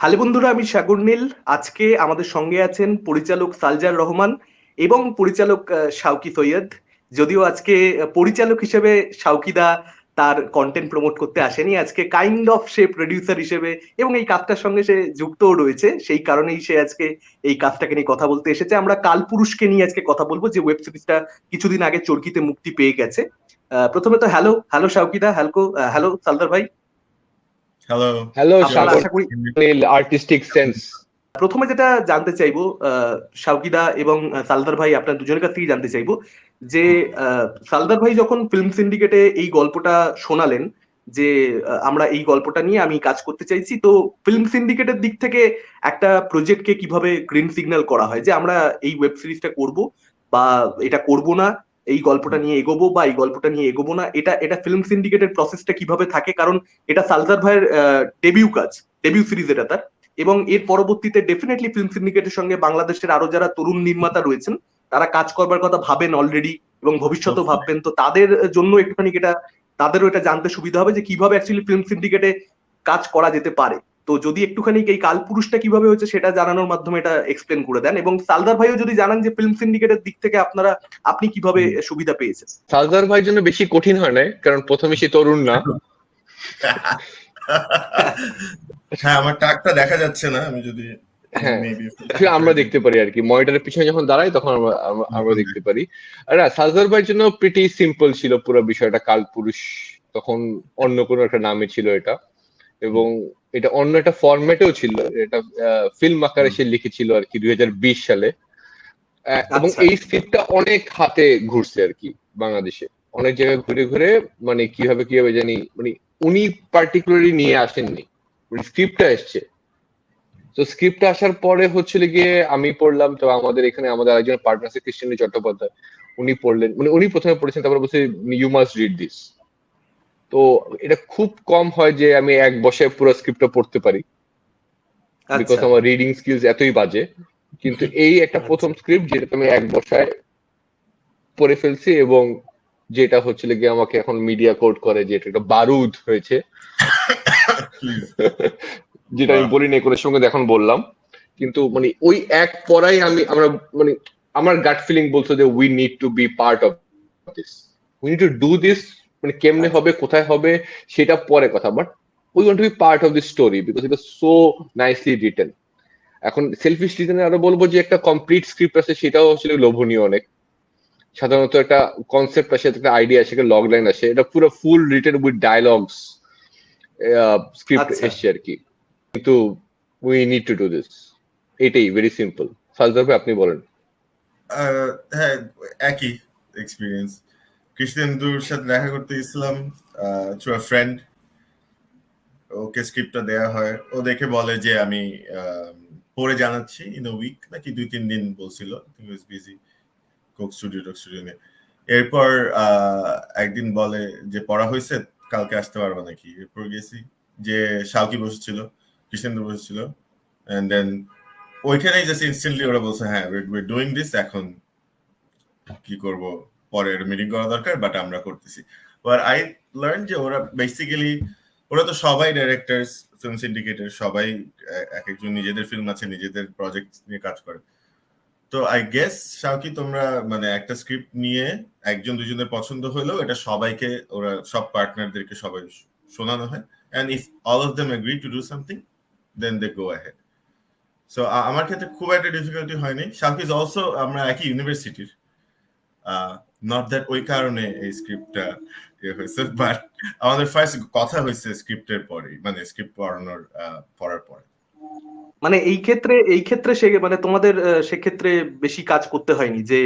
Hello বন্ধুরা, আমি সাগর নীল। আজকে আমাদের সঙ্গে আছেন পরিচালক সালজার রহমান এবং পরিচালক শাওকি সৈয়দ। যদিও আজকে পরিচালক হিসেবে শাওকিদা তার কন্টেন্ট প্রমোট করতে আসেনি, আজকে কাইন্ড অফ সে প্রডিউসার হিসেবে এবং এই কাজটার সঙ্গে সে যুক্তও রয়েছে, সেই কারণেই সে আজকে এই কাজটাকে নিয়ে কথা বলতে এসেছে। আমরা কালপুরুষকে নিয়ে আজকে কথা বলবো, যে ওয়েব সিরিজটা কিছুদিন আগে চরকিতে মুক্তি পেয়ে গেছে। প্রথমে তো হ্যালো হ্যালো শাওকিদা, হ্যালো সালদার ভাই। হ্যালো। হ্যালো আপনারা সাগর আশা করি নীল আর্টিস্টিক সেন্স। প্রথমে যেটা জানতে চাইবো শাওকিদা এবং সালদার ভাই, আপনার দুজনের কাছ থেকেই জানতে চাইবো যে সালদার ভাই যখন ফিল্ম সিন্ডিকেটে এই গল্পটা শোনালেন যে আমরা এই গল্পটা নিয়ে আমি কাজ করতে চাইছি, তো ফিল্ম সিন্ডিকেটের দিক থেকে একটা প্রজেক্টকে কিভাবে গ্রিন সিগন্যাল করা হয় যে আমরা এই ওয়েব সিরিজটা করব বা এটা করব না, এই গল্পটা নিয়ে এগোবো বা এই গল্পটা নিয়ে এগোবো না, এটা এটা ফিল্ম সিন্ডিকেটের প্রসেসটা কিভাবে থাকে? কারণ এটা সালদার ভাইয়ের ডেবিউ সিরিজ এটা তার, এবং এর পরবর্তীতে ডেফিনেটলি ফিল্ম সিন্ডিকেটের সঙ্গে বাংলাদেশের আরো যারা তরুণ নির্মাতা রয়েছেন তারা কাজ করবার কথা ভাবেন অলরেডি এবং ভবিষ্যতেও ভাববেন, তো তাদের জন্য একটুখানি এটা তাদেরও এটা জানতে সুবিধা হবে যে কিভাবে অ্যাকচুয়ালি ফিল্ম সিন্ডিকেটে কাজ করা যেতে পারে। তো যদি একটুখানি এই কালপুরুষটা কিভাবে হচ্ছে সেটা জানানোর মাধ্যমে এটা এক্সপ্লেন করে দেন, এবং সালদার ভাইও যদি জানান যে ফিল্ম সিন্ডিকেটের দিক থেকে আপনি কিভাবে সুবিধা পেয়েছেন। সালদার ভাইয়ের জন্য বেশি কঠিন হয় না, কারণ প্রথমে সে তরুণ না। হ্যাঁ, আমার টাকটা দেখা যাচ্ছে না, আমি যদি হ্যাঁ, আমরা দেখতে পারি আর কি, মনিটরের পিছনে যখন দাঁড়াই তখন আমরা দেখতে পারি। আর সালদার ভাইয়ের জন্য প্রিটি সিম্পল ছিল পুরো বিষয়টা। কালপুরুষ তখন অন্য কোনো একটা নামে ছিল এটা, এবং এটা অন্য একটা ফরম্যাটেও ছিল। এটা ফিল্ম আকারে সে লিখেছিল আর কি 2020 সালে। এবং এই স্ক্রিপ্টটা অনেক হাতে ঘুরছে আর কি বাংলাদেশে, অনেক জায়গায় ঘুরে ঘুরে, মানে কিভাবে জানি, মানে উনি পার্টিকুলারলি নিয়ে আসেননি, স্ক্রিপ্টটা এসছে। তো স্ক্রিপ্টটা আসার পরে হচ্ছিল গিয়ে আমি পড়লাম, তো আমাদের এখানে আমাদের একজন পার্টনার আছে কৃষ্ণ চট্টোপাধ্যায়, উনি পড়লেন, মানে উনি প্রথমে পড়েছেন, তারপরে বলছে ইউ মাস্ট রিড দিস। তো এটা খুব কম হয় যে আমি এক বসায় পুরো স্ক্রিপ্টটা পড়তে পারি, বিকজ আমার রিডিং স্কিলস এতই বাজে। কিন্তু এই একটা প্রথম স্ক্রিপ্ট যেটা আমি এক বসায় পড়ে ফেলছি, এবং যেটা হচ্ছিল গিয়ে আমাকে এখন মিডিয়া কোড করে যে এটা একটা বারুদ হয়েছে, যেটা আমি বলি না কোনের সঙ্গে এখন বললাম। কিন্তু মানে ওই এক পড়াই আমরা মানে আমার গাট ফিলিং বলছো যে we need to be part of this, we need to do this. মানে কেমনে হবে, কোথায় হবে, সেটা পরে কথা, but we want to be part of this story because it is so nicely written. এখন সেলফিশ রিজনে আরো বলবো যে একটা কমপ্লিট স্ক্রিপ্ট আছে, সেটাও আসলে লোভনীয় অনেক। সাধারণত একটা কনসেপ্ট আসে, একটা আইডিয়া আসে, লগ লাইন আসে, এটা পুরো ফুল রিটেন উইথ ডায়লগস স্ক্রিপ্ট এসছে আর কি। কিন্তু we need to do this, এটাই ভেরি সিম্পল। সালজার ভাই আপনি বলেন। হ্যাঁ, একই এক্সপিরিয়েন্স। কৃষ্ণেন্দুর সাথে দেখা করতে গেছিলাম থ্রু আ ফ্রেন্ড। ওকে স্ক্রিপ্টটা দেয়া হয়, ও দেখে বলে যে আমি পড়ে জানাচ্ছি ইন আ উইক, নাকি 2-3 দিন বলছিল, বিজি কোক স্টুডিও নিয়ে। এরপর একদিন বলে যে পড়া হয়েছে, কালকে আসতে পারবো নাকি। এরপর গেছি, যে শাওকি বসেছিল, কৃষ্ণেন্দু বসেছিল, এন্ড দেন ওইখানেই জাস্ট ইনস্ট্যান্টলি ওরা বলছে হ্যাঁ উই ডুইং দিস, এখন কি করব, পরের মিটিং করা দরকার, বাট আমরা করতেছি। বাট আই লার্ন যে ওরা বেসিক্যালি, ওরা তো সবাই ডাইরেক্টরস, ফিল্ম সিন্ডিকেটের সবাই এক একজন নিজেদের ফিল্ম আছে, নিজেদের প্রজেক্ট নিয়ে কাজ করে। তো আই গেস শাওকি, তোমরা মানে একটা স্ক্রিপ্ট নিয়ে একজন দুজনের পছন্দ হলেও এটা সবাইকে, ওরা সব পার্টনারদেরকে সবাই শোনানো হয়, and if all of them agree to do something then they go ahead. So আমার ক্ষেত্রে খুব একটা ডিফিকাল্টি হয়নি। শাওকি ইজ অলসো, আমরা একই ইউনিভার্সিটির, নট দ্যাট ওই কারণে এই স্ক্রিপ্টটা হয়েছে, বাট আমাদের ফার্স্ট কথা হয়েছে স্ক্রিপ্টের পরে, মানে স্ক্রিপ্ট পড়ার পরে। মানে এই ক্ষেত্রে সে মানে তোমাদের সেক্ষেত্রে বেশি কাজ করতে হয়নি যে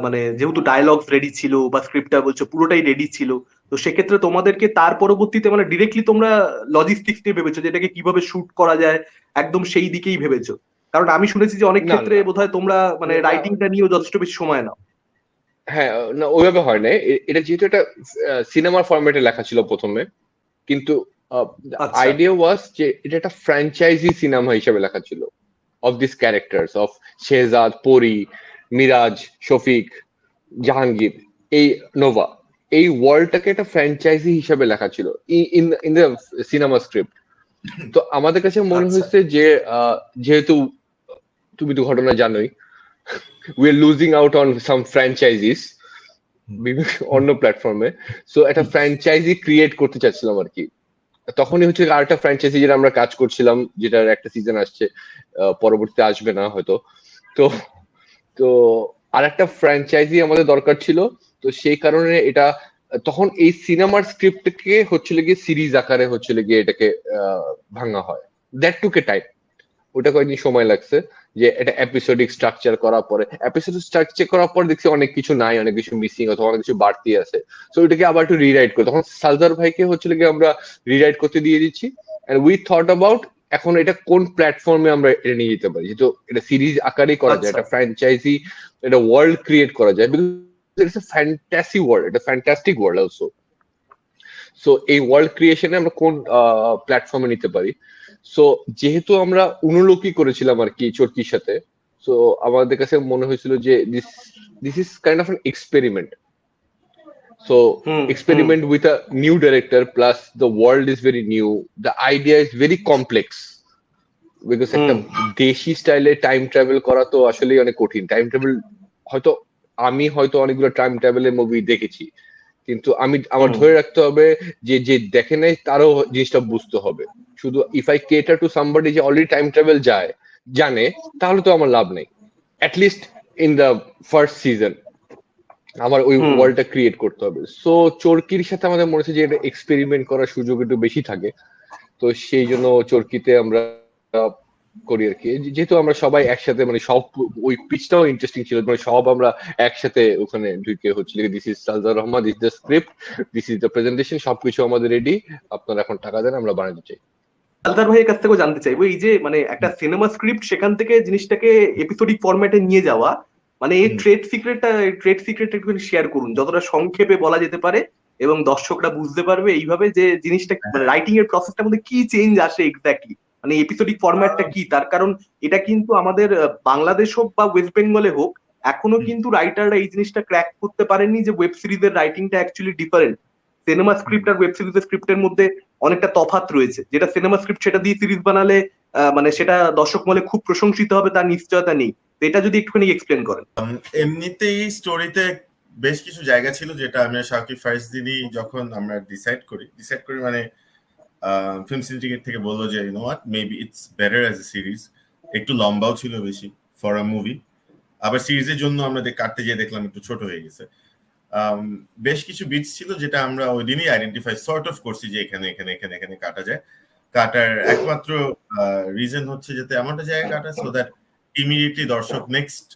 মানে যেহেতু ডায়লগস রেডি ছিল বা স্ক্রিপ্টটা বলছো পুরোটাই রেডি ছিল, তো সেক্ষেত্রে তোমাদেরকে তার পরবর্তীতে মানে ডিরেক্টলি তোমরা লজিস্টিক্স নিয়ে ভেবেছো যে এটাকে কিভাবে শুট করা যায়, একদম সেই দিকেই ভেবেছো? কারণ আমি শুনেছি যে অনেক ক্ষেত্রে বোধহয় তোমরা মানে রাইটিংটা নিয়েও যথেষ্ট বেশি সময় নাও। হ্যাঁ, না ওইভাবে হয় না। এটা যেহেতু একটা সিনেমার ফরম্যাটে লেখা ছিল প্রথমে, কিন্তু আইডিয়া ওয়াজ যে এটা একটা ফ্র্যাঞ্চাইজি সিনেমা হিসেবে লেখা ছিল, of this characters of Shehzad, পরি, মিরাজ, শফিক, জাহাঙ্গীর, এই নোভা, এই ওয়ার্ল্ডটাকে একটা ফ্র্যাঞ্চাইজি হিসেবে লেখা ছিল ইন দ্য সিনেমা স্ক্রিপ্ট। তো আমাদের কাছে মনে আচ্ছা। হয়েছে যে যেহেতু তুমি তো ঘটনা জানোই, we are losing out on some franchises অন্য প্ল্যাটফর্মে, সো একটা ফ্র্যাঞ্চাইজি ক্রিয়েট করতে চাচ্ছিলাম আর কি। তখনই হচ্ছে আরেকটা ফ্র্যাঞ্চাইজি যেটা আমরা কাজ করছিলাম, যেটার একটা সিজন আসছে, পরবর্তীতে আসবে না হয়তো। তো তো আরেকটা ফ্র্যাঞ্চাইজি আমাদের দরকার ছিল। তো সেই কারণে এটা তখন এই সিনেমার স্ক্রিপ্টকে হচ্ছিল গিয়ে সিরিজ আকারে হচ্ছিল গিয়ে এটাকে ভাঙা হয়। দ্যাট টুক এ টাইম, ওটা কয়েকদিন সময় লাগছে যে এটা এপিসোডিক স্ট্রাকচার করার পরে, এপিসোড স্ট্রাকচার করার পর দেখছি অনেক কিছু নাই, অনেক কিছু মিসিং অথবা অনেক কিছু বাড়তি আছে। সো এটাকে আবার একটু রিরাইট করে তখন সালজার ভাইকে হচ্ছিল গিয়ে আমরা রিরাইট করতে দিয়ে দিচ্ছি। এন্ড উই থট অ্যাবাউট এখন এটা কোন প্ল্যাটফর্মে আমরা এটা নিয়ে যেতে পারি, যেহেতু এটা সিরিজ আকারেই করা যায়, আচ্ছা। এটা ফ্র্যাঞ্চাইজি, এটা ওয়ার্ল্ড ক্রিয়েট করা যায়, because it's a fantasy world, এটা ফ্যান্টাস্টিক ওয়ার্ল্ড অলসো। সো এই ওয়ার্ল্ড ক্রিয়েশনে আমরা কোন প্ল্যাটফর্মে নিতে পারি। সো যেহেতু আমরা অনুলোকি করেছিলাম আর কি চরকির সাথে, সো আমাদের কাছে মনে হয়েছিল যে this is kind of an experiment. So experiment with a new director, plus the world is very new, the idea is very complex, because একটা দেশি স্টাইলে টাইম ট্রাভেল করা তো আসলেই অনেক কঠিন। টাইম ট্রাভেল হয়তো আমি হয়তো অনেকগুলো টাইম ট্রাভেলের মুভি দেখেছি, কিন্তু আমার ধরে রাখতে হবে যে যে দেখে নাই তারও জিনিসটা বুঝতে হবে। শুধু if I cater two somebody যে অলরেডি টাইম ট্রাভেল জানে, তাহলে তো আমার লাভ নেই। At least in the first season আমার ওই ওয়ার্ল্ডটা ক্রিয়েট করতে হবে। সো চরকির সাথে আমাদের মনে হচ্ছে যে এটা এক্সপেরিমেন্ট করার সুযোগ একটু বেশি থাকে, তো সেই জন্য চরকিতে আমরা করি আর কি। যেহেতু আমরা সবাই একসাথে, মানে সব ওই পিচটাও ইন্টারেস্টিং ছিল, মানে সব আমরা একসাথে ওখানে ঢুকে হচ্ছিল this is Saljar Rahman, this is the script, this is the presentation, সবকিছু আমাদের রেডি, আপনারা এখন টাকা দেন, আমরা বানাতে চাই। সালদার ভাইয়ের কাছ থেকেও জানতে চাইবো, এই যে মানে একটা সিনেমা স্ক্রিপ্ট সেখান থেকে জিনিসটাকে এপিসোডিক ফরম্যাটে নিয়ে যাওয়া, মানে এই ট্রেড সিক্রেটটা একটু শেয়ার করুন, যতটা সংক্ষেপে বলা যেতে পারে এবং দর্শকরা বুঝতে পারবে এইভাবে যে জিনিসটা মানে রাইটিং এর প্রসেসটার মধ্যে কি চেঞ্জ আসে এক্স্যাক্টলি, মানে এপিসোডিক ফরম্যাটটা কি। তার কারণ এটা কিন্তু আমাদের বাংলাদেশ হোক বা ওয়েস্ট বেঙ্গলে হোক, এখনো কিন্তু রাইটাররা এই জিনিসটা ক্র্যাক করতে পারেননি যে ওয়েব সিরিজের রাইটিংটা অ্যাকচুয়ালি ডিফারেন্ট। সিনেমা স্ক্রিপ্ট আর ওয়েব সিরিজের স্ক্রিপ্টের মধ্যে অনেকটা তফাৎ রয়েছে। যেটা সিনেমা স্ক্রিপ্ট সেটা দিয়ে সিরিজ বানালে মানে সেটা দর্শক মহলে খুব প্রশংসিত হবে, তার নিশ্চয়তা নেই। তো এটা যদি একটুখানি এক্সপ্লেন করেন। এমনিতেই স্টোরিতে বেশ কিছু জায়গা ছিল যেটা আমরা শাকিব ফার্স্ট দিনই যখন আমরা ডিসাইড করি মানে ফিল্ম সিন্ডিকেট থেকে বললো যে you know what, maybe it's better as a series. একটু লম্বাও ছিল বেশি ফর আ মুভি, আবার সিরিজের জন্য আমরা কাটতে গিয়ে দেখলাম একটু ছোট হয়ে গেছে। বেশ কিছু বিটস ছিল যেটা আমরা ওই দিনই আইডেন্টিফাই সর্ট অফ করছি যে এখানে এখানে এখানে এখানে কাটা যায়। কাটার একমাত্র রিজন হচ্ছে যাতে এমনটা জায়গায় কাটা সো দ্যাট ইমিডিয়েটলি দর্শক নেক্সট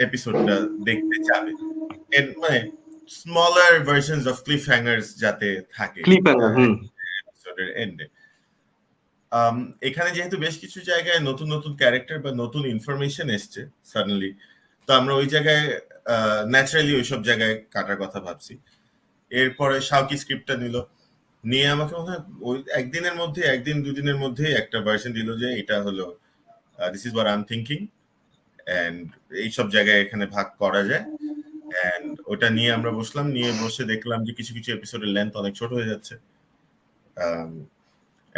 এপিসোডটা দেখতে যাবে। মানে স্মলার ভার্সনস অফ ক্লিফ হ্যাঙ্গার্স যাতে থাকে এপিসোডের এন্ডে। এখানে যেহেতু বেশ কিছু জায়গায় নতুন নতুন ক্যারেক্টার বা নতুন ইনফরমেশন এসছে সাডেনলি, তো আমরা ওই জায়গায় ন্যাচারালি ওইসব জায়গায় কাটার কথা ভাবছি। এরপরে শাওকি স্ক্রিপ্টটা নিয়ে আমাকে মনে হয় ওই একদিনের মধ্যে, একদিন দুদিনের মধ্যেই একটা ভার্সন দিল যে এটা হলো this is what I am thinking, and এইসব জায়গায় এখানে ভাগ করা যায়। এন্ড ওটা নিয়ে আমরা বসলাম, নিয়ে বসে দেখলাম যে কিছু কিছু এপিসোডের লেন্থ অনেক ছোট হয়ে যাচ্ছে,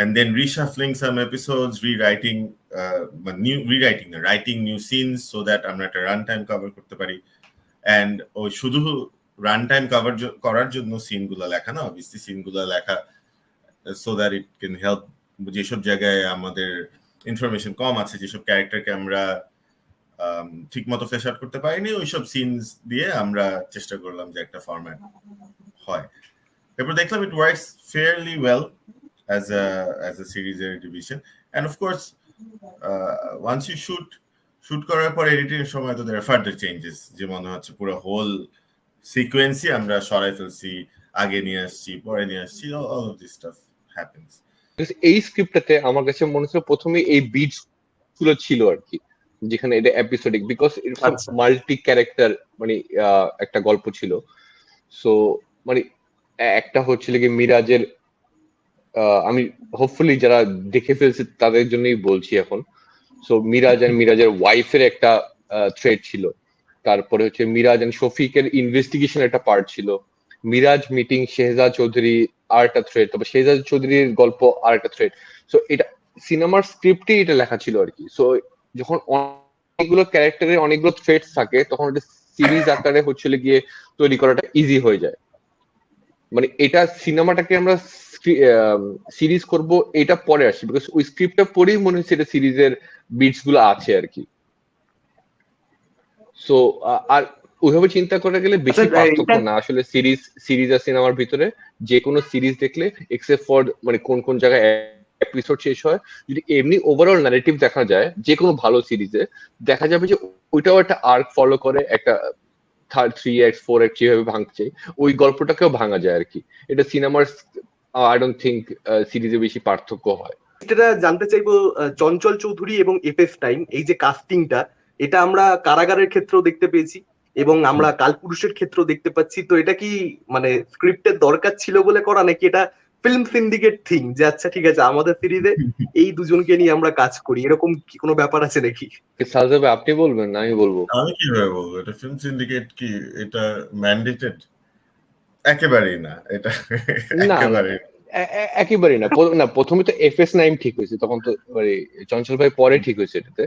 and then reshuffling some episodes, writing new scenes so that আমরা একটা রান টাইম কভার করতে পারি। and ওই শুধু রান টাইম কভার করার জন্য সিনগুলো লেখা না, অবভিয়াসলি সিনগুলো লেখা so that it can help যেসব জায়গায় আমাদের ইনফরমেশন কম আছে, যেসব ক্যারেক্টারকে আমরা ঠিক মতো ফ্লেশ আউট করতে পারিনি, ওইসব সিনস দিয়ে আমরা চেষ্টা করলাম যে একটা ফরম্যাট হয়। এরপর দেখলাম it works fairly well as a series division, and of course once you shoot করার পর এডিটিং এর সময় তো there are further changes, যে মনে হচ্ছে পুরো হোল সিকোয়েন্সই আমরা সরাই ফেলছি, আগে নিয়ে আসছি, পরে নিয়ে আসছি, all of this stuff happens. এই স্ক্রিপ্টটাতে আমার কাছে মনে হচ্ছে প্রথমে এই বিটস গুলো ছিল আর কি, যেখানে এটা episodic, because it's multi character, মানে একটা গল্প ছিল। সো মানে একটা হচ্ছিল কি মিরাজের, আমি হোপফুলি যারা দেখে ফেলছে তাদের জন্যই বলছি এখন। সো মিরাজ এন্ড মিরাজের ওয়াইফের একটা থ্রেড ছিল, তারপরে হচ্ছে মিরাজ এন্ড শফিকের ইনভেস্টিগেশন একটা পার্ট ছিল, মিরাজ মিটিং শেহজাদ চৌধুরী আর একটা থ্রেড, তারপর শেহজাদ চৌধুরীর গল্প আর একটা থ্রেড। সো এটা সিনেমার স্ক্রিপ্টে এটা লেখা ছিল আর কি। সো যখন অনেকগুলো ক্যারেক্টারের অনেকগুলো থ্রেডস থাকে তখন এটা সিরিজ আকারে হচ্ছিল গিয়ে তৈরি করাটা ইজি হয়ে যায়। মানে এটা সিনেমাটাকে আমরা সিরিজ করব এটা পরে আসছে, বিকজ ওই স্ক্রিপ্টটা পড়েই মনে হচ্ছে এটা সিরিজের বিটস গুলো আছে আর কি। সো আর ওইভাবে চিন্তা করে গেলে বেশি আচ্ছা, পার্থক্য এটা না আসলে সিরিজ আর সিনেমার ভিতরে। যে কোনো সিরিজ দেখলে এক্সেপ্ট ফর মানে কোন কোন জায়গায় এপিসোড শেষ হয়, যদি এমনি ওভারঅল ন্যারেটিভ দেখা যায় যে কোনো ভালো সিরিজে দেখা যাবে যে ওইটাও একটা আর্ক ফলো করে, একটা 3x 4x যেভাবে ভাঙছে ওই গল্পটাকেও ভাঙা যায় আর কি। এটা সিনেমার আই ডোন্ট থিঙ্ক সিরিজে বেশি পার্থক্য হয়। যেটা জানতে চাইবো, চঞ্চল চৌধুরী এবং এফএস টাইম এই যে কাস্টিংটা, এটা আমরা কারাগারের ক্ষেত্রেও দেখতে পেয়েছি এবং আমরা কালপুরুষের ক্ষেত্রেও দেখতে পাচ্ছি। তো এটা কি মানে স্ক্রিপ্টের দরকার ছিল বলে করা, নাকি এটা ফিল্ম সিন্ডিকেট থিং যে আচ্ছা ঠিক আছে আমাদের সিরিজে এই দুজনকে নিয়ে আমরা কাজ করি, এরকম কি কোনো ব্যাপার আছে নাকি? সালজাবে আপনি বলবেন না আমি বলবো? আমি কিভাবে বলবো এটা ফিল্ম সিন্ডিকেট কি এটা ম্যান্ডেটেড? একেবারেই না, এটা না না একেবারে একেবারেই না। না প্রথমে তো FS9 ঠিক হয়েছে, তখন তো মানে চঞ্চল ভাই পরে ঠিক হয়েছে এটাতে।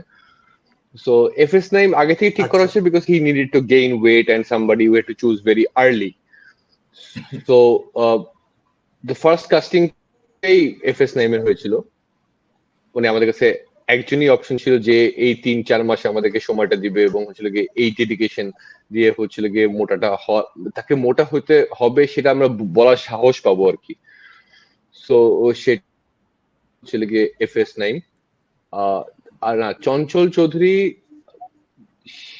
সো FS9 আগে থেকে ঠিক করা আচ্ছা, হচ্ছে because he needed to gain weight and somebody who had to choose very early. So the first casting এই FS9 এর হয়েছিল। মানে আমাদের কাছে একজনই অপশন ছিল যে এই 3-4 মাসে আমাদেরকে সময়টা দিবে এবং হচ্ছিল গিয়ে এই ডেডিকেশন দিয়ে হচ্ছিল গিয়ে তাকে মোটা হতে হবে সেটা আমরা বলার সাহস পাবো আর কি। সো সে ছিল গিয়ে FS9। আর না, চঞ্চল চৌধুরী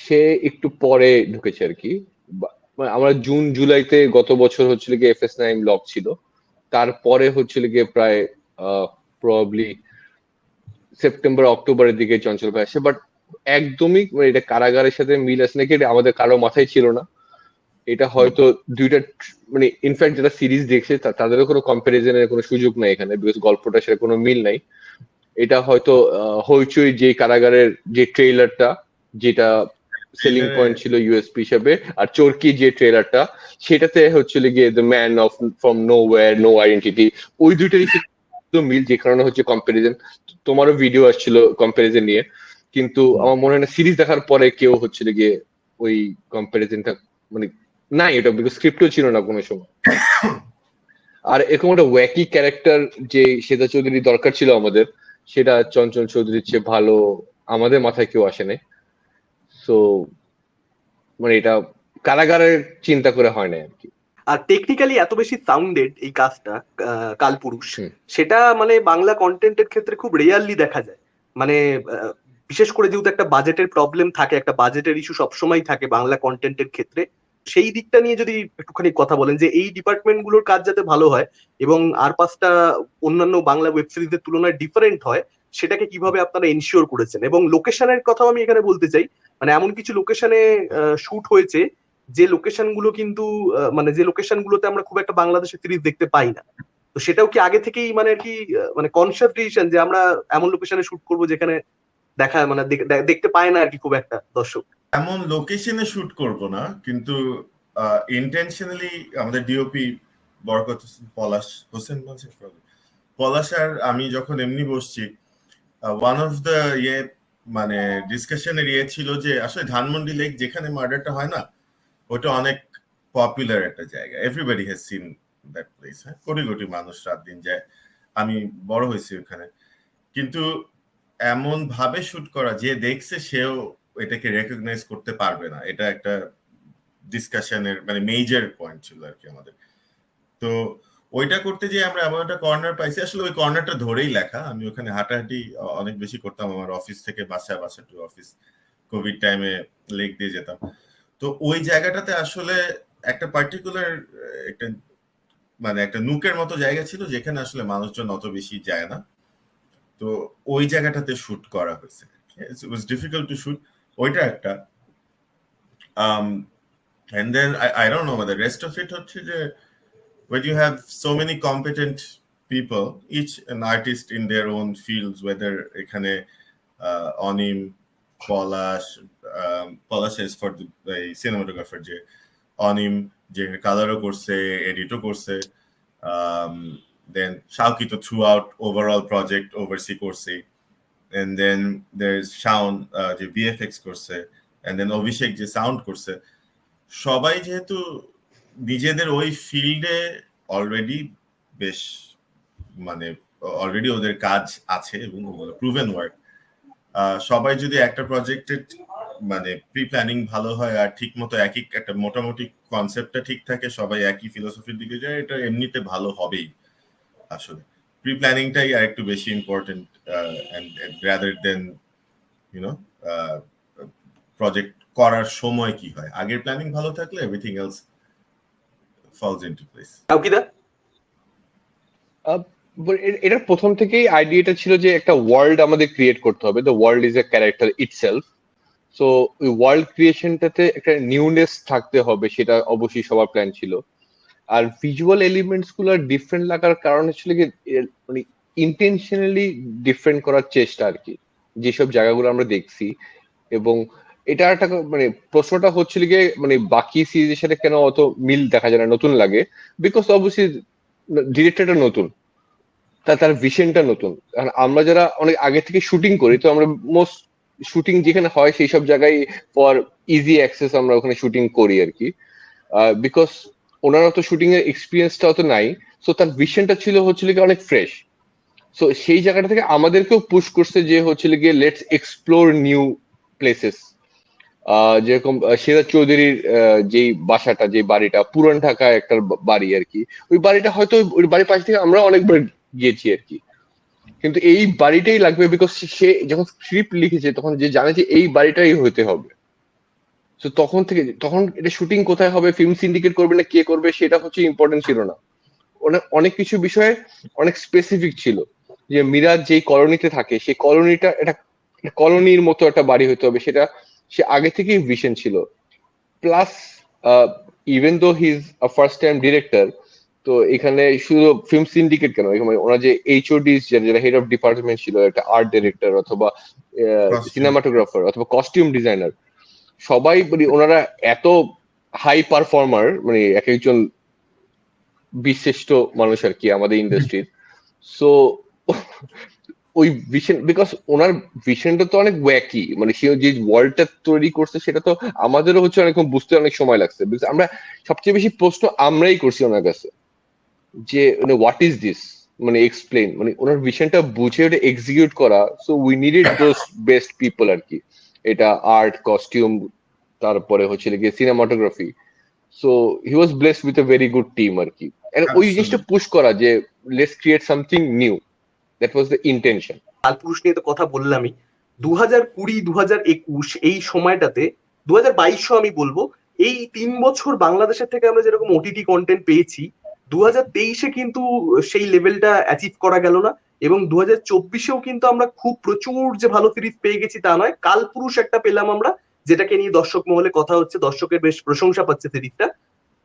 সে একটু পরে ঢুকেছে আর কি। মানে আমরা জুন জুলাইতে গত বছর হচ্ছিল গিয়ে FS9 লক ছিল, তারপরে হচ্ছিল গিয়ে প্রায় প্রবাবলি সেপ্টেম্বর অক্টোবরের দিকে চঞ্চল ভাই আসে। বাট একদমই মানে এটা কারাগারের সাথে মিল আছে নাকি এটা আমাদের কারো মাথায় ছিল না। এটা হয়তো দুইটা মানে ইনফ্যাক্ট যারা সিরিজ দেখছে তাদেরও কোনো কম্পারিজনের কোনো সুযোগ নাই এখানে, বিকজ গল্পটা সেটা কোনো মিল নাই। এটা হয়তো হইচই যে কারাগারের যে ট্রেলারটা, যেটা সেলিং পয়েন্ট ছিল ইউএসপি হিসেবে, আর চরকি যে ট্রেলারটা সেটাতে হচ্ছিল গিয়ে the man of from nowhere no identity, ওই দুইটারই মিল, যে কারণে হচ্ছে কম্পারিজন। তোমারও ভিডিও আসছিল কম্পারিজন নিয়ে, কিন্তু আমার মনে হয় না সিরিজ দেখার পরে কেউ হচ্ছিল গিয়ে ওই কম্পারিজনটা মানে নাই, এটা বিকজ স্ক্রিপ্টও ছিল না কোনো সময়। আর এরকম একটা ওয়াকি ক্যারেক্টার যে শ্বেতা চৌধুরী দরকার ছিল আমাদের, সেটা চঞ্চল চৌধুরীর চেয়ে ভালো আমাদের মাথায় কেউ আসে নাই। সো মানে এটা কারাগারের চিন্তা করে হয় না আর কি। আর টেকনিক্যালি এত বেশি সাউন্ডেড এই কাজটা, কালপুরুষ, হুম। সেটা মানে বাংলা কন্টেন্টের ক্ষেত্রে খুব রেয়ারলি দেখা যায়। মানে বিশেষ করে যেহেতু একটা বাজেটের প্রবলেম থাকে, একটা বাজেটের ইস্যু সবসময় থাকে বাংলা কন্টেন্টের ক্ষেত্রে, সেই দিকটা নিয়ে যদি একটুখানি কথা বলেন যে এই ডিপার্টমেন্ট গুলোর কাজ যাতে ভালো হয় এবং আর পাঁচটা অন্যান্য বাংলা ওয়েব সিরিজের তুলনায় ডিফারেন্ট হয়, সেটাকে কিভাবে আপনারা এনশিওর করেছেন। এবং লোকেশনের কথাও আমি এখানে বলতে চাই, মানে এমন কিছু লোকেশনে শুট হয়েছে যে লোকেশন গুলো কিন্তু মানে যে লোকেশন গুলোতে আমরা খুব একটা বাংলাদেশের সিরিজ দেখতে পাই না। তো সেটাও কি আগে থেকেই মানে আর কি মানে কনসিয়াস ডিসিশন যে আমরা এমন লোকেশনে শুট করব যেখানে দেখা মানে দেখতে পায় না আর কি খুব একটা দর্শক? এমন লোকেশনে শুট করব না, কিন্তু ইন্টেনশনালি আমাদের ডিওপি বরকত হোসেন পলাশ আর আমি যখন এমনি বসছি, ওয়ান অফ দ্য মানে ডিসকাশনের ছিল যে আসলে ধানমন্ডি লেক যেখানে মার্ডারটা হয় না, ওটা অনেক পপুলার একটা জায়গা, everybody has seen that place. হ্যাঁ, কোটি কোটি মানুষ রাত দিন যায়, আমি বড় হয়েছি ওখানে। কিন্তু এমন ভাবে শুট করা যে দেখছে সেও এটাকে রেকগনাইজ করতে পারবে না, এটা একটা ডিসকাশনের মানে মেজর পয়েন্ট ছিল আর কি আমাদের। তো ওইটা করতে যে আমরা এমন একটা কর্নার পাইছি, আসলে ওই কর্নারটা ধরেই লেখা। আমি ওখানে হাঁটাহাঁটি অনেক বেশি করতাম, আমার অফিস থেকে বাসা, বাসা টু অফিস, কোভিড টাইমে লেক দিয়ে যেতাম। তো ওই জায়গাটাতে আসলে একটা পার্টিকুলার একটা মানে একটা নুকের মতো জায়গা ছিল যেখানে আসলে মানুষজন অত বেশি যায় না। তো ওই জায়গাটাতে শুট করা হয়েছে। ইট ওয়াজ ডিফিকাল্ট টু শুট, ওইটা একটা। and then I don't know, the rest of it হচ্ছে যে when you have so many competent people, each an artist in their own fields, whether এখানে অনিম, পলাশ is for the cinematographer, যে অনিম যে কালারও করছে, এডিটও করছে, দেন শাওকি তো through out overall project oversee করছে, and then there's শাওন যে ভিএফএক্স করছে, and then অভিষেক যে সাউন্ড করছে। সবাই যেহেতু নিজেদের ওই ফিল্ডে অলরেডি বেশ মানে অলরেডি ওদের কাজ আছে এবং প্রুভেন ওয়ার্ক, সবাই যদি একটা প্রজেক্টের মানে প্রি প্ল্যানিং ভালো হয় আর ঠিক মতো একই একটা মোটামুটি কনসেপ্টটা ঠিক থাকে, সবাই একই ফিলোসফির দিকে যায়, এটা এমনিতে ভালো হবেই। আসলে প্রি প্ল্যানিংটাই আর একটু বেশি important rather than you know project করার সময় কি হয়। আগের প্ল্যানিং ভালো থাকলে everything else falls into place. শাওকিদা এটার প্রথম থেকেই আইডিয়াটা ছিল যে একটা ওয়ার্ল্ড আমাদের ক্রিয়েট করতে হবে, the world is a character itself. So ওই ওয়ার্ল্ড ক্রিয়েশনটাতে একটা নিউনেস থাকতে হবে, সেটা অবশ্যই সবার প্ল্যান ছিল। আর ভিজুয়াল এলিমেন্টস গুলো ডিফারেন্ট লাগার কারণ হচ্ছিল কি মানে ইন্টেনশনালি ডিফারেন্ট করার চেষ্টা আর কি, যেসব জায়গাগুলো আমরা দেখছি। এবং এটা একটা মানে প্রশ্নটা হচ্ছিল গিয়ে মানে বাকি সিরিজের সাথে কেন অত মিল দেখা যায় না, নতুন লাগে, বিকজ অবশ্যই ডিরেক্টরটা নতুন, তার ভিশনটা নতুন। কারণ আমরা যারা অনেক আগে থেকে শুটিং করি, তো আমরা মোস্ট শুটিং যেখানে হয় সেই সব জায়গায় ফর ইজি অ্যাক্সেস আমরা ওখানে শুটিং করি আর কি, বিকজ ওনারা তো শুটিং এর এক্সপিরিয়েন্সটা অত নাই। সো তার ভিশনটা হচ্ছিল কি অনেক ফ্রেশ। সো সেই জায়গাটা থেকে আমাদেরকেও পুশ করছে যে হচ্ছিল গিয়ে লেটস এক্সপ্লোর নিউ প্লেসেস। যেরকম সিরাজ চৌধুরীর যেই বাসাটা, যে বাড়িটা, পুরান ঢাকায় একটা বাড়ি আর কি, ওই বাড়িটা হয়তো ওই বাড়ির পাশ থেকে আমরা অনেকবার গিয়েছি আর কি, কিন্তু এই বাড়িটাই লাগবে বিকজ সে যখন স্ক্রিপ্ট লিখেছে তখন যে জানে যে এই বাড়িটাই হতে হবে। তো তখন এটা শুটিং কোথায় হবে, ফিল্ম সিন্ডিকেট করবে না কে করবে, সেটা হচ্ছে ইম্পর্টেন্ট ছিল না। অনেক কিছু বিষয়ে অনেক স্পেসিফিক ছিল, যে মিরাজ যেই কলোনিতে থাকে সেই কলোনিটা একটা কলোনির মতো একটা বাড়ি হতে হবে, সেটা সে আগে থেকেই ভিশন ছিল। Plus even though he is a first time director, তো এখানে শুধু ফিল্ম সিন্ডিকেট কেন, এখানে ওনার যে এইচওডি যারা হেড অফ ডিপার্টমেন্ট ছিল, একটা আর্ট ডিরেক্টর অথবা সিনেমাটোগ্রাফার অথবা কস্টিউম ডিজাইনার, সবাই মানে ওনারা এত হাই পারফর্মার, মানে এক একজন বিশিষ্ট মানুষ আর কি আমাদের ইন্ডাস্ট্রির। সো ওই ভিশন, বিকজ ওনার ভিশনটা তো অনেক ওয়াকি, মানে সে যে ওয়ার্ল্ডটা তৈরি করছে সেটা তো আমাদেরও হচ্ছে অনেক বুঝতে অনেক সময় লাগছে। বিকজ আমরা সবচেয়ে বেশি প্রশ্ন আমরাই করছি ওনার কাছে, যে হোয়াট ইজ দিস, মানে এক্সপ্লেন, মানে ওনার ভিশনটা বুঝে ওটা এক্সিকিউট করা। So we needed those best people আর কি, এটা আর্ট, কস্টিউম, তারপরে হচ্ছে গিয়ে cinematography. So he was blessed with a very good team আর কি। ওই জিনিসটা পুশ করা যে let's create something new, that was the intention. Kalpurush নিয়ে তো কথা বললামই, 2020 2021 এই সময়টাতে, 2022 আমি বলবো, এই 3 বছর বাংলাদেশের থেকে আমরা যেরকম ওটিটি কন্টেন্ট পেয়েছি, 2023-এ কিন্তু সেই লেভেলটা অ্যাচিভ করা গেল না। এবং 2024-এও কিন্তু আমরা খুব প্রচুর যে ভালো সিরিজ পেয়ে গেছি তা নয়, কালপুরুষ একটা পেলাম আমরা, যেটাকে নিয়ে দর্শক মহলে কথা হচ্ছে, দর্শকের বেশ প্রশংসা পাচ্ছে সিরিজটা।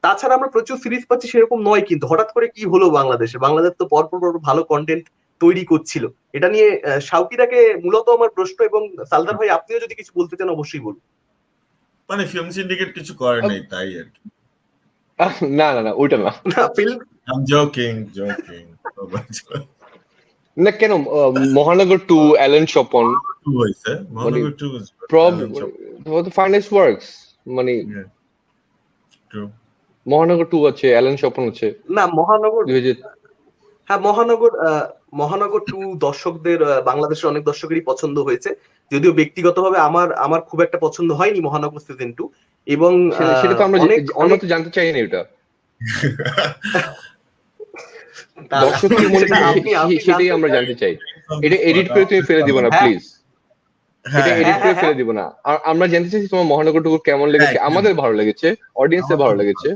তাছাড়া আমরা প্রচুর সিরিজ পাচ্ছি সেরকম নয়, কিন্তু হঠাৎ করে কি হলো বাংলাদেশে? বাংলাদেশ তো পরপর ভালো কন্টেন্ট তৈরি করছিল। এটা নিয়ে শাওকিদাকে মূলত আমার প্রশ্ন, এবং সালদার ভাই আপনিও যদি কিছু বলতে চান অবশ্যই বলুন। মানে ফিল্ম সিন্ডিকেট কিছু করে নাই তাই আর কি। না না না, ওইটা না, না ফিল্ম, I'm joking. না কেন, মহানগর 2, অ্যালেন স্বপন, Two হইছে, মহানগর 2 was probably ফাইনেস্ট ওয়ার্কস, মানে true. মহানগর 2 আছে, অ্যালেন স্বপন আছে। না মহানগর, হ্যাঁ মহানগর 2 দর্শকদের, বাংলাদেশের অনেক দর্শকেরই পছন্দ হয়েছে, যদিও ব্যক্তিগতভাবে আমার খুব একটা পছন্দ হয়নি মহানগর সিজন 2। এবং সেটা তো আমরা তো জানতে চাই না এটা, দর্শক কি মনে করে সেটাই আমরা জানতে চাই। এটা এডিট করে তুমি ফেলে দিও না প্লিজ, এটা এডিট করে ফেলে দিব না। আমরা জানতে চাইছি তোমার মহানগর টুকু কেমন লেগেছে। আমাদের ভালো লেগেছে, অডিয়েন্সের ভালো লেগেছে,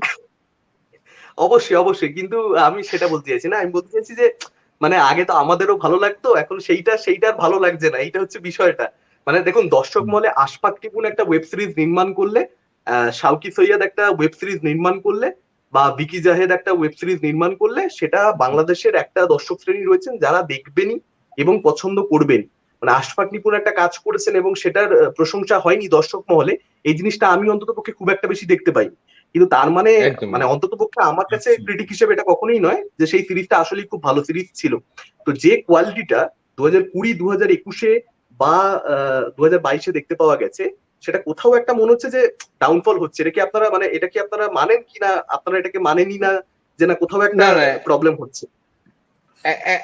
অবশ্যই, কিন্তু আমি সেটা বলতে চাইছি না। আমি বলতে চাইছি যে মানে আগে তো আমাদেরও ভালো লাগতো, এখন সেইটা ভালো লাগছে না, এইটা হচ্ছে বিষয়টা। মানে দেখুন, দর্শক মহলে আশফাক টিপুন একটা ওয়েব সিরিজ নির্মাণ করলে, শাওকি সৈয়দ একটা ওয়েব সিরিজ নির্মাণ করলে, বা বিকি জাহেদ একটা ওয়েব সিরিজ নির্মাণ করলে, সেটা বাংলাদেশের একটা দর্শক শ্রেণী রয়েছেন যারা দেখবেনই এবং পছন্দ করবেন। মানে আশফাক নিপুন একটা কাজ করেছেন এবং সেটার প্রশংসা হয়নি দর্শক মহলে, এই জিনিসটা আমি অন্তত পক্ষে খুব একটা বেশি দেখতে পাই। কিন্তু তার মানে একদম মানে অন্তত পক্ষে আমার কাছে ক্রিটিক হিসেবে এটা কখনোই নয় যে সেই সিরিজটা আসলেই খুব ভালো সিরিজ ছিল। তো যে কোয়ালিটিটা 2020 2021 বা 2022 দেখতে পাওয়া গেছে, সেটা কোথাও একটা মনে হচ্ছে যে ডাউনফল হচ্ছে। এটা কি আপনারা মানে এটা কি আপনারা মানেন কি না, আপনারা এটাকে মানেনই না যে না কোথাও একটা না না প্রবলেম হচ্ছে?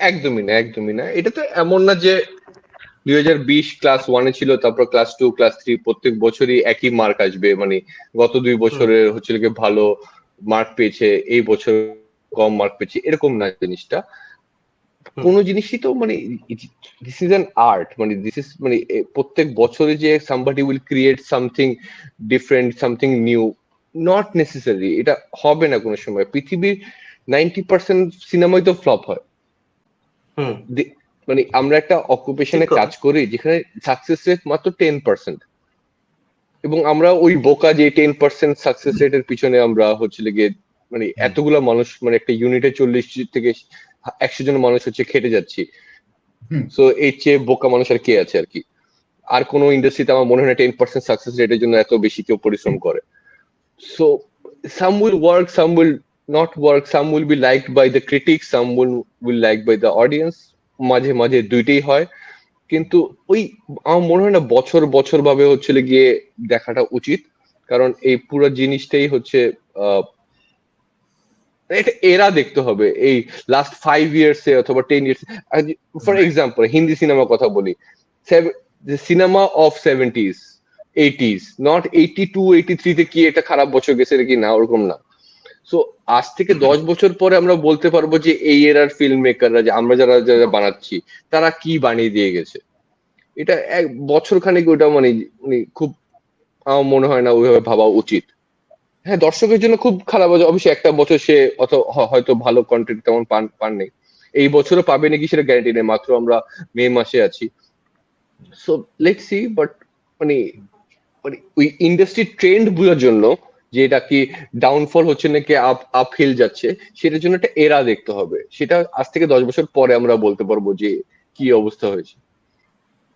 একদমই না, একদমই না। এটা তো এমন না যে 2020 ক্লাস 1-এ ছিল, তারপর ক্লাস 2 ক্লাস 3 প্রত্যেক বছরই একই মার্ক আসবে, মানে গত 2 বছরে হচ্ছে কি ভালো মার্ক পেয়েছে, এই বছর কম মার্ক পেয়েছে, এরকম না জিনিসটা। কোন জিনিসই তো মানে দিস ইজ অ্যান আর্ট, মানে দিস ইজ মানে প্রত্যেক বছরে যে somebody will create something different, something new, not necessary. এটা হবে না কোনো সময়। পৃথিবীর 90% সিনেমাই তো ফ্লপ হয়। মানে আমরা একটা অকুপেশনে কাজ করি যেখানে সাকসেস রেট মাত্র 10%, এবং আমরা ওই বোকা যে 10% সাকসেস রেটের পিছনে আমরা হচ্ছে গিয়ে মানে এতগুলা মানুষ, মানে একটা ইউনিটে 40 থেকে 100 জন মানুষ হচ্ছে খেটে যাচ্ছি। সো এর চেয়ে বোকা মানুষ আর কে আছে আর কি? আর কোন ইন্ডাস্ট্রিতে আমার মনে হয় না 10% সাকসেস রেটের জন্য এত বেশি কেউ পরিশ্রম করে। So some will work, some will not work, some will be liked by the critics, some will liked by the audience, মাঝে মাঝে দুইটাই হয়। কিন্তু ওই আমার মনে হয় না বছর বছর ভাবে হচ্ছে গিয়ে দেখাটা উচিত, কারণ এই পুরো জিনিসটাই হচ্ছে এটা এরা দেখতে হবে এই লাস্ট 5 ইয়ার্স এ অথবা 10 ইয়ার্স। ফর এক্সাম্পল হিন্দি সিনেমার কথা বলি, cinema of 70s 80s, not 82 83 তে কি এটা খারাপ বছর গেছে কি না, ওরকম না। সো আজ থেকে 10 বছর পরে আমরা বলতে পারবো যে এই এরার ফিল্ম মেকাররা, যে আমরা যারা যারা বানাচ্ছি, তারা কি বানিয়ে দিয়ে গেছে। এটা এক বছর খানিক ওটা মানে খুব আমার মনে হয় না ওইভাবে ভাবা উচিত। হ্যাঁ, দর্শকের জন্য খুব খারাপ আছে অবশ্যই, একটা বছর সে অত হয়তো ভালো কন্টেন্ট তেমন পাননি, এই বছরও পাবে নাকি সেটা গ্যারান্টি নেই, মাত্র আমরা মে মাসে আছি। So let's see. বাট মানে ওই ইন্ডাস্ট্রি ট্রেন্ড বোঝার জন্য যে এটা কি ডাউনফল হচ্ছে নাকি আপ হিল যাচ্ছে, সেটার জন্য একটা এরা দেখতে হবে। সেটা আজ থেকে 10 বছর পরে আমরা বলতে পারবো যে কি অবস্থা হয়েছে।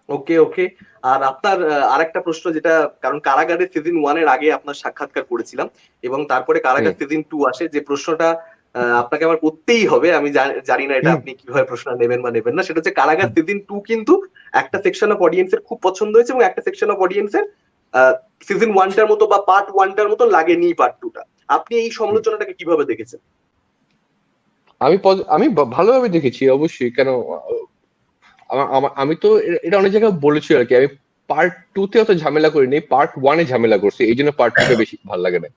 ওকে ওকে। আর আপনার আরেকটা প্রশ্ন, যেটা কারণ কারাগারের সিজন 1 এর আগে আপনার সাক্ষাৎকার করেছিলাম এবং তারপরে কারাগার সিজন 2 আসে, যে প্রশ্নটা আপনাকে আমার করতেই হবে, আমি জানি না এটা আপনি কিভাবে প্রশ্ন নেবেন বা নেবেন না, সেটা হচ্ছে কারাগার সিজন 2 কিন্তু একটা সেকশন অফ অডিয়েন্সের খুব পছন্দ হয়েছে এবং একটা সেকশন অফ অডিয়েন্সের সিজন 1টার মতো বা পার্ট 1টার মতো লাগেনি পার্ট 2টা। আপনি এই সমালোচনাটাকে কিভাবে দেখেছেন? আমি ভালোভাবে দেখেছি অবশ্যই। কেন, আমি তো এটা অনেক জায়গায় বলেছি আর কি, আমি পার্ট 2 তে অত ঝামেলা করিনি, পার্ট 1 এ ঝামেলা করছি, এই জন্য পার্ট 2 টা বেশি ভালো লাগে না।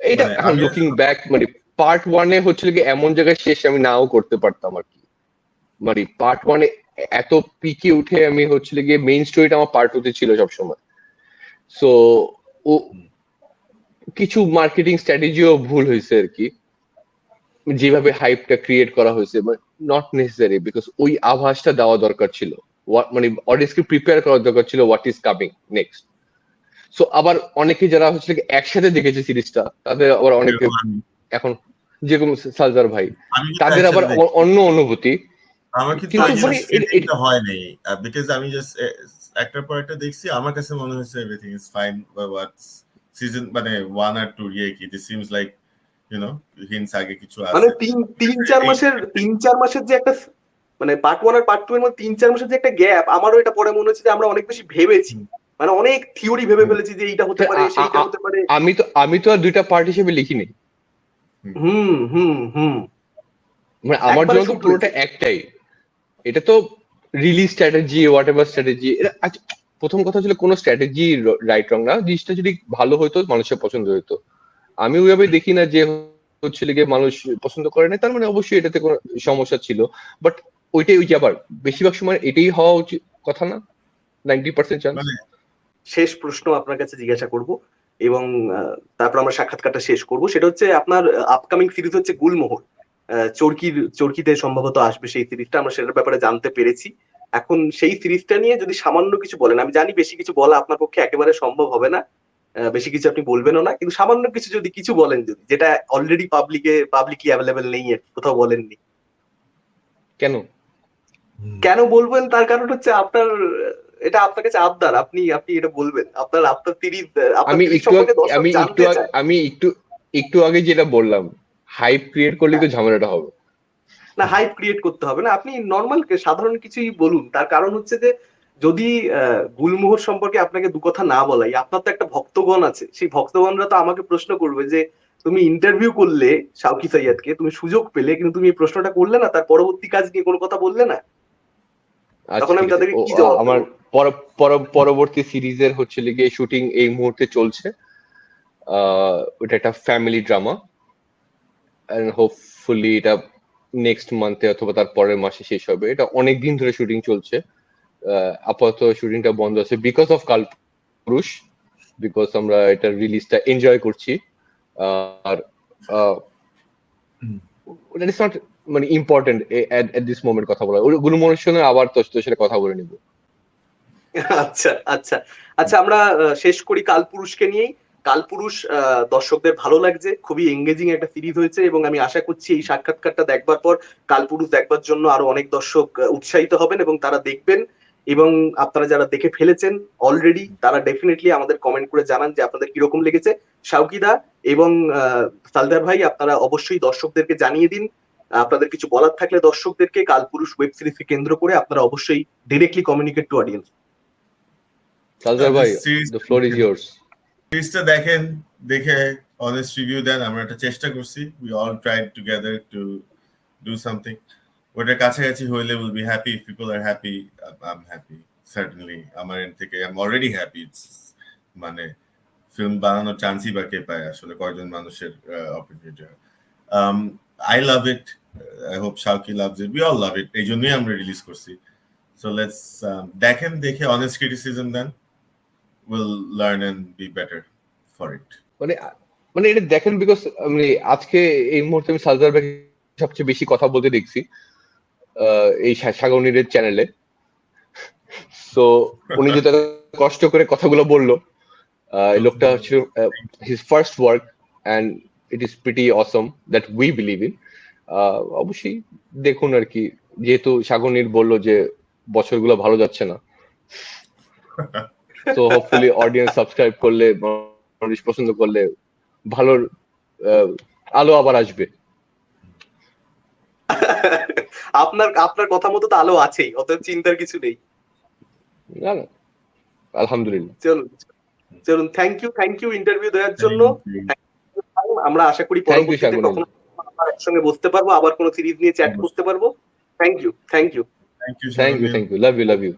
এটা এখন লুকিং ব্যাক মানে পার্ট 1 এ হচ্ছে কি এমন জায়গায় শেষ আমি নাও করতে পারতাম আর কি। মানে পার্ট 1 এ এত পিকে উঠে আমি হচ্ছে গিয়ে মেইন স্টোরিটা আমার পার্ট 2 তে ছিল সবসময়। সো ও কিছু মার্কেটিং স্ট্র্যাটেজিও ভুল হয়েছে আর কি, যেভাবে হাইপটা ক্রিয়েট করা হয়েছে, নট নেসেসারি, বিকজ ওই আভাসটা দেওয়া দরকার ছিল, মানে অডিয়েন্সকে প্রিপেয়ার করা দরকার ছিল what is coming next. So আবার অনেকে যারা হচ্ছে একসাথে দেখেছে সিরিজটা, তাদের আবার অনেকে এখন যেরকম সালজার ভাই, তাদের আবার অন্য অনুভূতি। আমার কিন্তু এটা হয় নাই, বিকজ আমি জাস্ট একটার পর একটা দেখছি, আমার কাছে মনে হয়েছে everything is fine, but season মানে 1 আর 2 ইয়ে কি this seems like you know hints আগে কিছু আছে, মানে 3-4 মাসের যে একটা মানে পার্ট 1 আর পার্ট 2 এর মধ্যে 3-4 মাসের যে একটা গ্যাপ, আমারও এটা পরে মনে হচ্ছে যে আমরা অনেক বেশি ভেবেছি, মানে অনেক থিওরি ভেবে ফেলেছি যে এইটা হতে পারে সেইটা হতে পারে। আমি তো আর দুইটা পার্ট হিসেবে লিখিনি। মানে আমার জন্য তো পুরোটা একটাই, এটা তো release strategy, what ever strategy. প্রথম কথা ছিল কোনো স্ট্র্যাটেজি রাইট রং না, জিনিসটা যদি ভালো হতো মানুষের পছন্দ হতো। আমি ওইভাবে দেখি না যে হচ্ছে গিয়ে মানুষ পছন্দ করে না তার মানে অবশ্যই এটাতে কোনো সমস্যা ছিল। বাট ওইটাই ওই যে আবার বেশিরভাগ সময় এটাই হওয়া উচিত কথা না, 90% চান্স। শেষ প্রশ্ন আপনার কাছে জিজ্ঞাসা করব এবং তারপর আমরা সাক্ষাৎকারটা শেষ করব, সেটা হচ্ছে আপনার আপকামিং সিরিজ হচ্ছে গুলমোহর, চরকিতে সম্ভবত আসবে সেই সিরিজটা, আমরা সেটার ব্যাপারে জানতে পেরেছি। এখন সেই সিরিজটা নিয়ে যদি সামান্য কিছু বলেন, আমি জানি বেশি কিছু বলা আপনার পক্ষে একেবারে সম্ভব হবে না, বেশি কিছু আপনি বলবেনও না, কিন্তু সামান্য কিছু যদি কিছু বলেন, যদি যেটা অলরেডি পাবলিকলি অ্যাভেলেবেল নেই, কোথাও বলেননি। কেন বলবেন তার কারণ হচ্ছে আপনার এটা আপনার কাছে আবদার, আপনি এটা বলবেন, আপনার সিরিজ একটু আগে যেটা বললাম, হাইপ ক্রিয়েট করলে তো ঝামেলাটা হবে। না, হাইপ ক্রিয়েট করতে হবে না, আপনি নর্মাল সাধারণ কিছুই বলুন। তার কারণ হচ্ছে যে যদি গুলমোহর সম্পর্কে আপনাকে দু কথা না বলাই, আপনার তো একটা ভক্তগণ আছে, সেই ভক্তগণরা তো আমাকে প্রশ্ন করবে যে তুমি ইন্টারভিউ করলে শাওকি সাইয়াদকে, তুমি সুযোগ পেলে, কিন্তু তুমি এই প্রশ্নটা করলে না, তার পরবর্তী কাজ নিয়ে কোনো কথা বললে না, আচ্ছা তখন আমি ঠিক আছে। তাদেরকে কি জবাব আমার দেবো? পরবর্তী সিরিজের হচ্ছে লিগে শুটিং এই মুহূর্তে চলছে। ওটা একটা ফ্যামিলি ড্রামা, এন্ড হোপফুলি এটা নেক্সট মান্থে অথবা তার পরের মাসে শেষ হবে। এটা অনেক দিন ধরে শুটিং চলছে। আপাতত শুটিংটা বন্ধ আছে বিকজ অফ কালপুরুষ, বিকজ আমরা এটা রিলিজটা এনজয় করছি। আর ওটা ইজ নট মানে ইম্পর্টেন্ট এট দিস মোমেন্ট কথা বলা। গুরুমনের সঙ্গে আবার তোর সাথে কথা বলে নিব। আচ্ছা আচ্ছা আচ্ছা, আমরা শেষ করি কালপুরুষকে নিয়েই। কালপুরুষ দর্শকদের ভালো লাগছে, খুবই এঙ্গেজিং একটা সিরিজ হয়েছে, এবং আমি আশা করছি এই সাক্ষাৎকারটা দেখবার পর কালপুরুষ দেখবার জন্য আরো অনেক দর্শক উৎসাহিত হবেন এবং তারা দেখবেন। এবং আপনারা যারা দেখে ফেলেছেন অলরেডি, তারা ডেফিনেটলি আমাদের কমেন্ট করে জানান যে আপনাদের কিরকম লেগেছে। শাওকিদা এবং সালদার ভাই, আপনারা অবশ্যই দর্শকদেরকে জানিয়ে দিন আপনাদের কিছু বলার থাকলে দর্শকদেরকে, কালপুরুষ ওয়েব সিরিজকে কেন্দ্র করে আপনারা অবশ্যই ডিরেক্টলি কমিউনিকেট টু অডিয়েন্স। সালদার ভাই, দ্য ফ্লোর ইজ ইয়ার্স। সিরিজটা দেখেন, দেখে অনেস্ট রিভিউ দেন। আমরা একটা চেষ্টা করছি, we all tried together to do something. ওটার কাছাকাছি হইলে will be happy. If people are happy, I am happy certainly. আমার এন্ড থেকে আই এম অলরেডি হ্যাপি। মানে ফিল্ম বানানোর চান্সই বা কে পায় আসলে, কয়জন মানুষের অপরচুনিটি হয়। I love it, I hope Shawki loves it, we all love it. এই জন্যই আমরা রিলিজ করছি। সো লেটস দেখেন, দেখে অনেস্ট ক্রিটিসিজম দেন, will learn and be better for it. মানে মানে এটা দেখেন বিকজ মানে আজকে এই মুহূর্তে আমি সালদার ভাই সবচেয়ে বেশি কথা বলতে দেখছি এই সাগরনীরের চ্যানেলে। সো উনি যেটা কষ্ট করে কথাগুলো বললো, এই লোকটা হচ্ছে his first work and it is pretty Assam that we believe in. অবশ্যই দেখুন আর কি, যেহেতু সাগরনীর বললো যে বছরগুলো ভালো যাচ্ছে না, তো হোপফুলি অডিয়েন্স সাবস্ক্রাইব করলে, মানুষ পছন্দ করলে ভালো আলো আবার আসবে। আপনার আপনার কথা মতো তো আলো আছেই, অতএব চিন্তার কিছু নেই। না না, আলহামদুলিল্লাহ। চলুন চলুন, থ্যাংক ইউ ইন্টারভিউ দেওয়ার জন্য। আমরা আশা করি থ্যাংক ইউ পরবর্তীতে কখনো আবার একসঙ্গে বসতে পারবো, আবার কোনো সিরিজ নিয়ে চ্যাট করতে পারবো। Thank you. Thank you, thank you, love you.